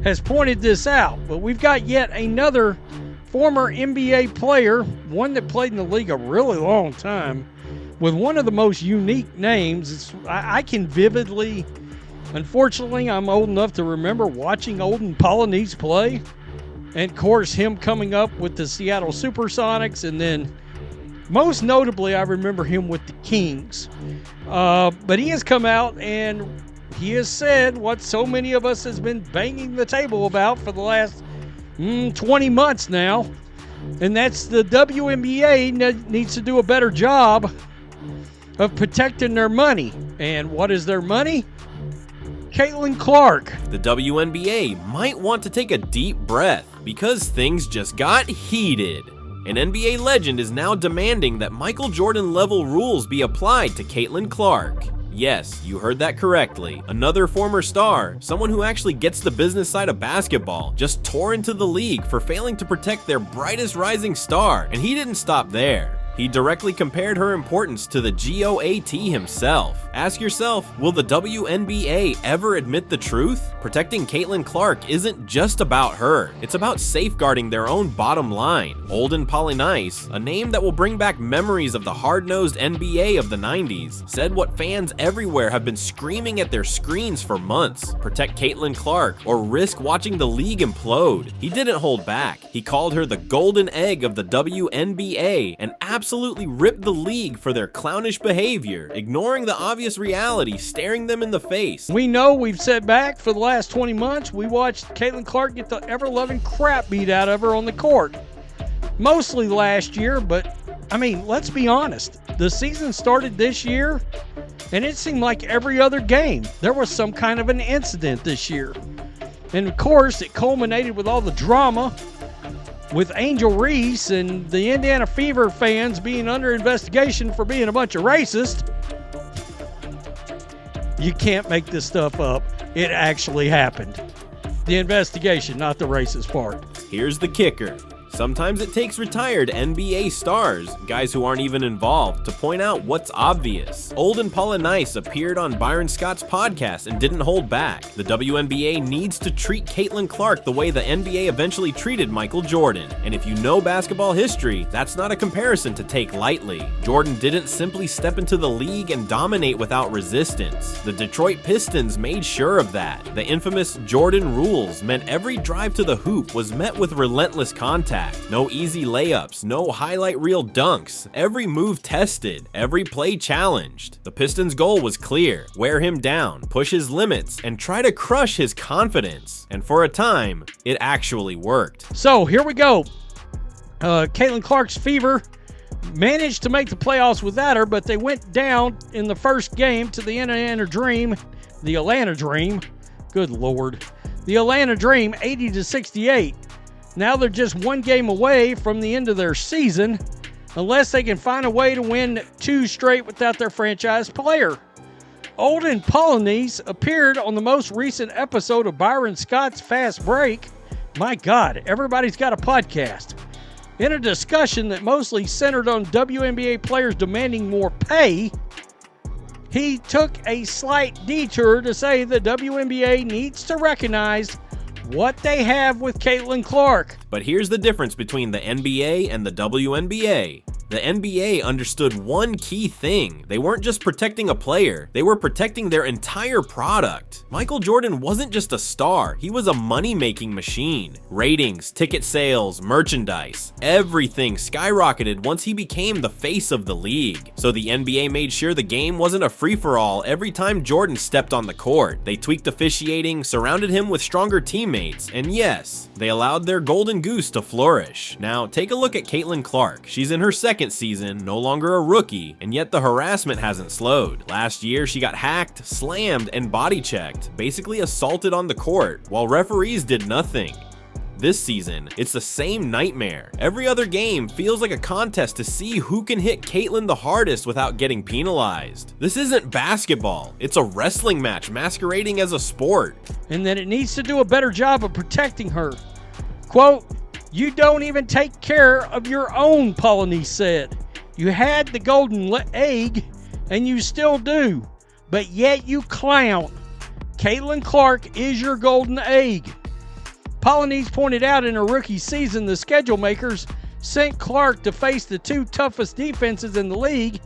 has pointed this out. But we've got yet another former NBA player, one that played in the league a really long time, with one of the most unique names. I can vividly, unfortunately, I'm old enough to remember watching Wnba play. And, of course, him coming up with the Seattle Supersonics. And then, most notably, I remember him with the Kings. But he has come out and he has said what so many of us has been banging the table about for the last 20 months now. And that's the WNBA needs to do a better job of protecting their money. And what is their money? Caitlin Clark. The WNBA might want to take a deep breath because things just got heated. An NBA legend is now demanding that Michael Jordan-level rules be applied to Caitlin Clark. Yes, you heard that correctly. Another former star, someone who actually gets the business side of basketball, just tore into the league for failing to protect their brightest rising star, and he didn't stop there. He directly compared her importance to the GOAT himself. Ask yourself, will the WNBA ever admit the truth? Protecting Caitlin Clark isn't just about her. It's about safeguarding their own bottom line. Wnba, a name that will bring back memories of the hard-nosed NBA of the 90s, said what fans everywhere have been screaming at their screens for months. Protect Caitlin Clark or risk watching the league implode. He didn't hold back. He called her the golden egg of the WNBA and absolutely ripped the league for their clownish behavior, ignoring the obvious reality staring them in the face. We know we've sat back for the last 20 months. We watched Caitlin Clark get the ever-loving crap beat out of her on the court. Mostly last year, but, I mean, let's be honest. The season started this year, and it seemed like every other game there was some kind of an incident this year. And, of course, it culminated with all the drama with Angel Reese and the Indiana Fever fans being under investigation for being a bunch of racists. You can't make this stuff up. It actually happened. The investigation, not the racist part. Here's the kicker. Sometimes it takes retired NBA stars, guys who aren't even involved, to point out what's obvious. Wnba appeared on Byron Scott's podcast and didn't hold back. The WNBA needs to treat Caitlin Clark the way the NBA eventually treated Michael Jordan. And if you know basketball history, that's not a comparison to take lightly. Jordan didn't simply step into the league and dominate without resistance. The Detroit Pistons made sure of that. The infamous Jordan rules meant every drive to the hoop was met with relentless contact. No easy layups, no highlight reel dunks, every move tested, every play challenged. The Pistons' goal was clear: wear him down, push his limits, and try to crush his confidence. And for a time, it actually worked. So here we go. Caitlin Clark's Fever managed to make the playoffs without her, but they went down in the first game to the Atlanta Dream. Good Lord. The Atlanta Dream, 80-68. Now they're just one game away from the end of their season, unless they can find a way to win 2 straight without their franchise player. Wnba appeared on the most recent episode of Byron Scott's Fast Break. My God, everybody's got a podcast. In a discussion that mostly centered on WNBA players demanding more pay, he took a slight detour to say the WNBA needs to recognize what they have with Caitlin Clark. But here's the difference between the NBA and the WNBA. The NBA understood one key thing. They weren't just protecting a player, they were protecting their entire product. Michael Jordan wasn't just a star, he was a money-making machine. Ratings, ticket sales, merchandise, everything skyrocketed once he became the face of the league. So the NBA made sure the game wasn't a free-for-all every time Jordan stepped on the court. They tweaked officiating, surrounded him with stronger teammates, and yes, they allowed their golden goose to flourish. Now, take a look at Caitlin Clark. She's in her second season, no longer a rookie, and yet the harassment hasn't slowed. Last year, she got hacked, slammed, and body checked, basically assaulted on the court, while referees did nothing. This season, it's the same nightmare. Every other game feels like a contest to see who can hit Caitlin the hardest without getting penalized. This isn't basketball, it's a wrestling match masquerading as a sport. And that it needs to do a better job of protecting her. Quote, "You don't even take care of your own," Polynice said. "You had the golden egg, and you still do, but yet you clown. Caitlin Clark is your golden egg. Polynice pointed out in her rookie season the schedule makers sent Clark to face the two toughest defenses in the league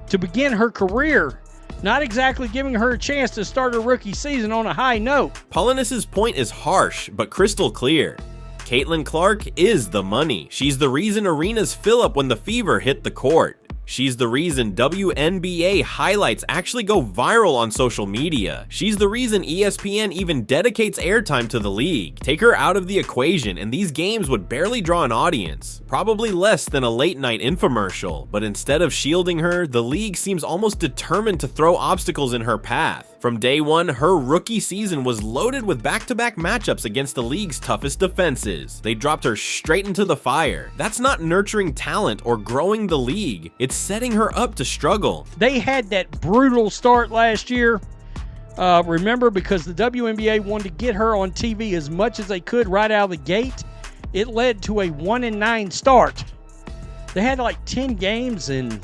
to begin her career, not exactly giving her a chance to start her rookie season on a high note. Polynice's point is harsh, but crystal clear. Caitlin Clark is the money. She's the reason arenas fill up when the Fever hit the court. She's the reason WNBA highlights actually go viral on social media. She's the reason ESPN even dedicates airtime to the league. Take her out of the equation and these games would barely draw an audience. Probably less than a late night infomercial, but instead of shielding her, the league seems almost determined to throw obstacles in her path. From day one, her rookie season was loaded with back-to-back matchups against the league's toughest defenses. They dropped her straight into the fire. That's not nurturing talent or growing the league. It's setting her up to struggle. They had that brutal start last year. Remember, because the WNBA wanted to get her on TV as much as they could right out of the gate, it led to a 1-9 start. They had like 10 games in,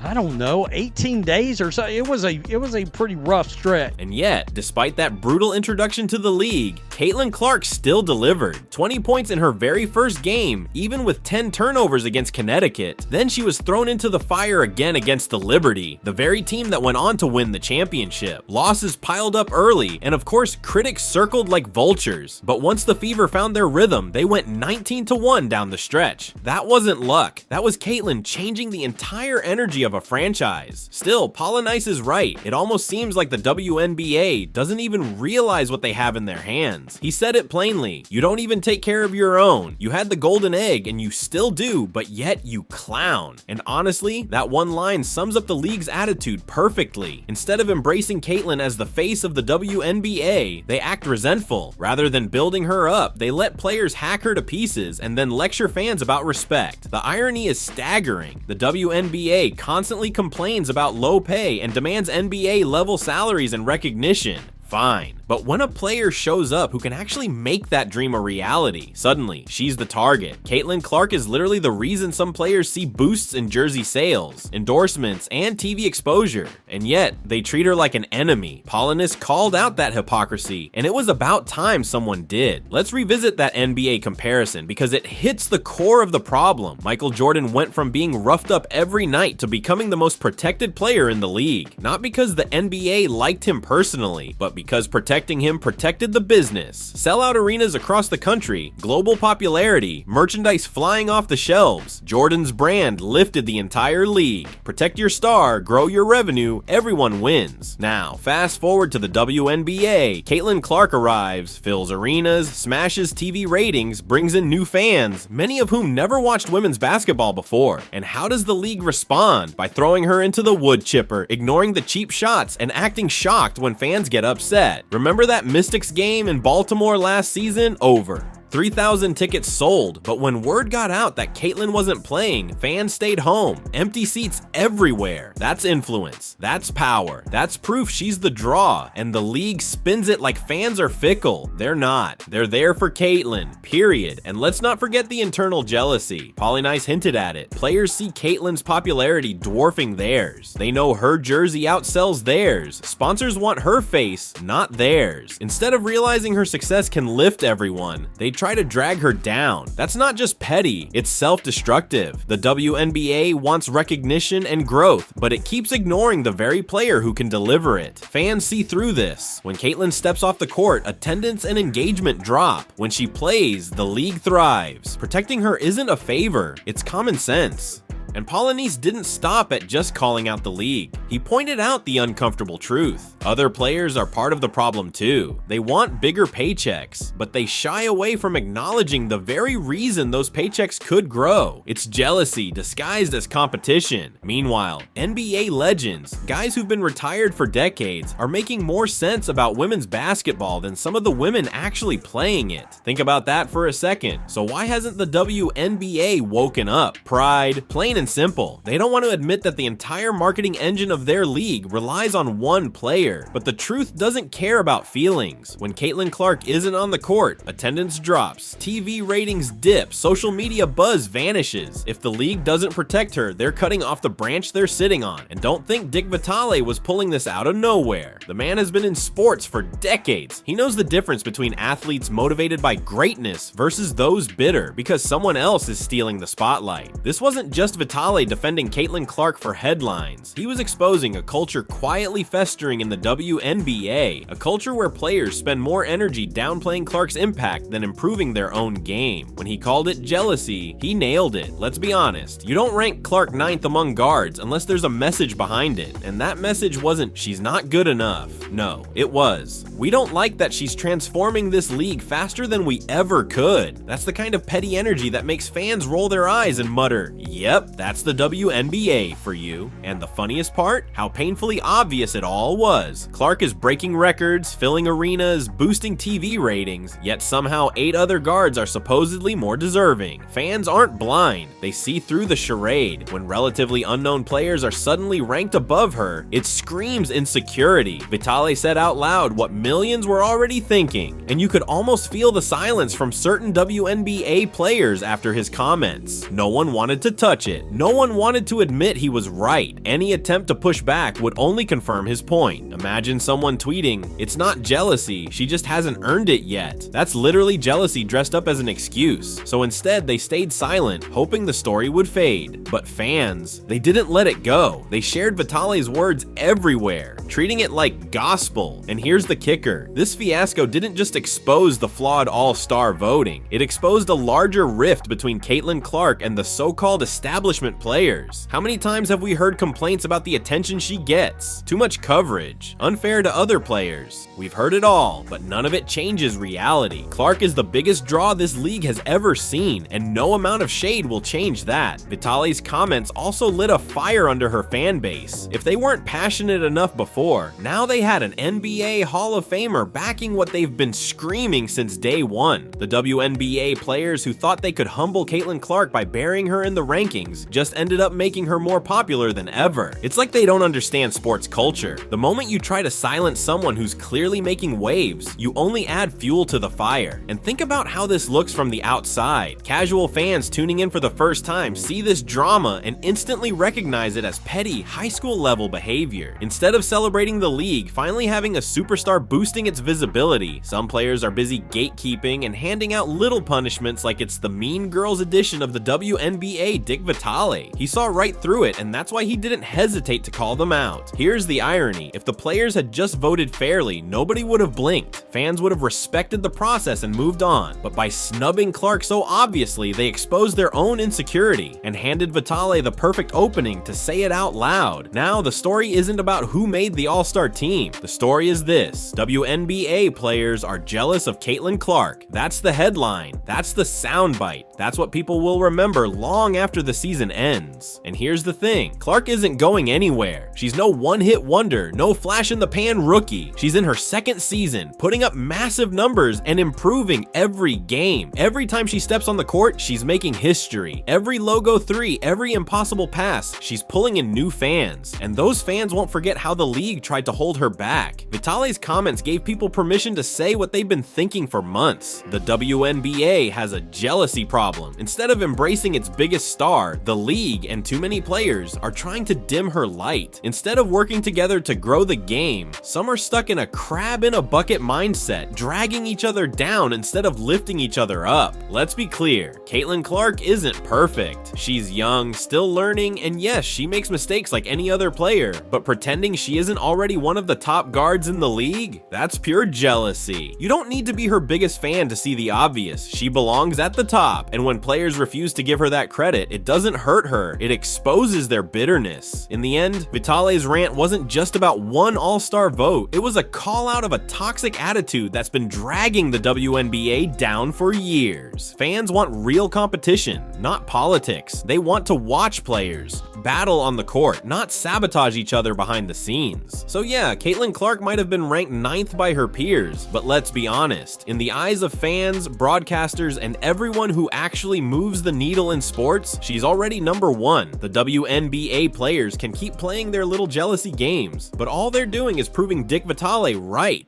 I don't know, 18 days or so. It was a pretty rough stretch. And yet, despite that brutal introduction to the league, Caitlin Clark still delivered. 20 points in her very first game, even with 10 turnovers against Connecticut. Then she was thrown into the fire again against the Liberty, the very team that went on to win the championship. Losses piled up early, and of course, critics circled like vultures. But once the Fever found their rhythm, they went 19-1 down the stretch. That wasn't luck. That was Caitlin changing the entire energy of a franchise. Still, Polynice is right. It almost seems like the WNBA doesn't even realize what they have in their hands. He said it plainly. You don't even take care of your own. You had the golden egg and you still do, but yet you clown. And honestly, that one line sums up the league's attitude perfectly. Instead of embracing Caitlin as the face of the WNBA, they act resentful. Rather than building her up, they let players hack her to pieces and then lecture fans about respect. The irony is staggering. The WNBA constantly complains about low pay and demands NBA level salaries and recognition. Fine. But when a player shows up who can actually make that dream a reality, suddenly she's the target. Caitlin Clark is literally the reason some players see boosts in jersey sales, endorsements, and TV exposure. And yet, they treat her like an enemy. Polynice called out that hypocrisy, and it was about time someone did. Let's revisit that NBA comparison because it hits the core of the problem. Michael Jordan went from being roughed up every night to becoming the most protected player in the league. Not because the NBA liked him personally, but because protecting him protected the business. Sellout arenas across the country, global popularity, merchandise flying off the shelves. Jordan's brand lifted the entire league. Protect your star, grow your revenue, everyone wins. Now, fast forward to the WNBA. Caitlin Clark arrives, fills arenas, smashes TV ratings, brings in new fans, many of whom never watched women's basketball before. And how does the league respond? By throwing her into the wood chipper, ignoring the cheap shots, and acting shocked when fans get upset. Remember that Mystics game in Baltimore last season? Over. 3,000 tickets sold, but when word got out that Caitlin wasn't playing, fans stayed home. Empty seats everywhere. That's influence. That's power. That's proof she's the draw, and the league spins it like fans are fickle. They're not. They're there for Caitlin, period. And let's not forget the internal jealousy. Polynice hinted at it. Players see Caitlin's popularity dwarfing theirs. They know her jersey outsells theirs. Sponsors want her face, not theirs. Instead of realizing her success can lift everyone, they try to drag her down. That's not just petty, it's self-destructive. The WNBA wants recognition and growth, but it keeps ignoring the very player who can deliver it. Fans see through this. When Caitlin steps off the court, attendance and engagement drop. When she plays, the league thrives. Protecting her isn't a favor, it's common sense. And Polynice didn't stop at just calling out the league. He pointed out the uncomfortable truth. Other players are part of the problem too. They want bigger paychecks, but they shy away from acknowledging the very reason those paychecks could grow. It's jealousy disguised as competition. Meanwhile, NBA legends, guys who've been retired for decades, are making more sense about women's basketball than some of the women actually playing it. Think about that for a second. So why hasn't the WNBA woken up? Pride, plain Plain and simple, they don't want to admit that the entire marketing engine of their league relies on one player. But the truth doesn't care about feelings. When Caitlin Clark isn't on the court, attendance drops, TV ratings dip, social media buzz vanishes. If the league doesn't protect her, they're cutting off the branch they're sitting on. And don't think Dick Vitale was pulling this out of nowhere. The man has been in sports for decades. He knows the difference between athletes motivated by greatness versus those bitter because someone else is stealing the spotlight. This wasn't just Vitale defending Caitlin Clark for headlines. He was exposing a culture quietly festering in the WNBA, a culture where players spend more energy downplaying Clark's impact than improving their own game. When he called it jealousy, he nailed it. Let's be honest, you don't rank Clark 9th among guards unless there's a message behind it, and that message wasn't "she's not good enough." No, it was, "We don't like that she's transforming this league faster than we ever could." That's the kind of petty energy that makes fans roll their eyes and mutter, "Yep, that's the WNBA for you." And the funniest part? How painfully obvious it all was. Clark is breaking records, filling arenas, boosting TV ratings, yet somehow 8 other guards are supposedly more deserving. Fans aren't blind, they see through the charade. When relatively unknown players are suddenly ranked above her, it screams insecurity. Vitale said out loud what millions were already thinking, and you could almost feel the silence from certain WNBA players after his comments. No one wanted to touch it. No one wanted to admit he was right. Any attempt to push back would only confirm his point. Imagine someone tweeting, "It's not jealousy, she just hasn't earned it yet." That's literally jealousy dressed up as an excuse. So instead, they stayed silent, hoping the story would fade. But fans, they didn't let it go. They shared Vitale's words everywhere, treating it like gospel. And here's the kicker. This fiasco didn't just expose the flawed all-star voting. It exposed a larger rift between Caitlin Clark and the so-called establishment players. How many times have we heard complaints about the attention she gets? Too much coverage, unfair to other players. We've heard it all, but none of it changes reality. Clark is the biggest draw this league has ever seen, and no amount of shade will change that. Vitale's comments also lit a fire under her fan base. If they weren't passionate enough before, now they had an NBA Hall of Famer backing what they've been screaming since day one. The WNBA players who thought they could humble Caitlin Clark by burying her in the rankings just ended up making her more popular than ever. It's like they don't understand sports culture. The moment you try to silence someone who's clearly making waves, you only add fuel to the fire. And think about how this looks from the outside. Casual fans tuning in for the first time see this drama and instantly recognize it as petty, high school level behavior. Instead of celebrating the league finally having a superstar boosting its visibility, some players are busy gatekeeping and handing out little punishments like it's the Mean Girls edition of the WNBA Dick Vitale. He saw right through it, and that's why he didn't hesitate to call them out. Here's the irony. If the players had just voted fairly, nobody would have blinked. Fans would have respected the process and moved on. But by snubbing Clark so obviously, they exposed their own insecurity and handed Vitale the perfect opening to say it out loud. Now, the story isn't about who made the All-Star team. The story is this: WNBA players are jealous of Caitlin Clark. That's the headline. That's the soundbite. That's what people will remember long after the season ends. And here's the thing, Clark isn't going anywhere. She's no one-hit wonder, no flash-in-the-pan rookie. She's in her second season, putting up massive numbers and improving every game. Every time she steps on the court, she's making history. Every logo three, every impossible pass, she's pulling in new fans. And those fans won't forget how the league tried to hold her back. Vitale's comments gave people permission to say what they've been thinking for months. The WNBA has a jealousy problem. Instead of embracing its biggest star, the league and too many players are trying to dim her light. Instead of working together to grow the game, some are stuck in a crab in a bucket mindset, dragging each other down instead of lifting each other up. Let's be clear, Caitlin Clark isn't perfect. She's young, still learning, and yes, she makes mistakes like any other player, but pretending she isn't already one of the top guards in the league? That's pure jealousy. You don't need to be her biggest fan to see the obvious. She belongs at the top, and when players refuse to give her that credit, it doesn't hurt her, it exposes their bitterness. In the end, Vitale's rant wasn't just about one all-star vote, it was a call out of a toxic attitude that's been dragging the WNBA down for years. Fans want real competition, not politics. They want to watch players battle on the court, not sabotage each other behind the scenes. So yeah, Caitlin Clark might have been ranked 9th by her peers, but let's be honest, in the eyes of fans, broadcasters, and everyone who actually moves the needle in sports, she's already already #1. The WNBA players can keep playing their little jealousy games, but all they're doing is proving Dick Vitale right.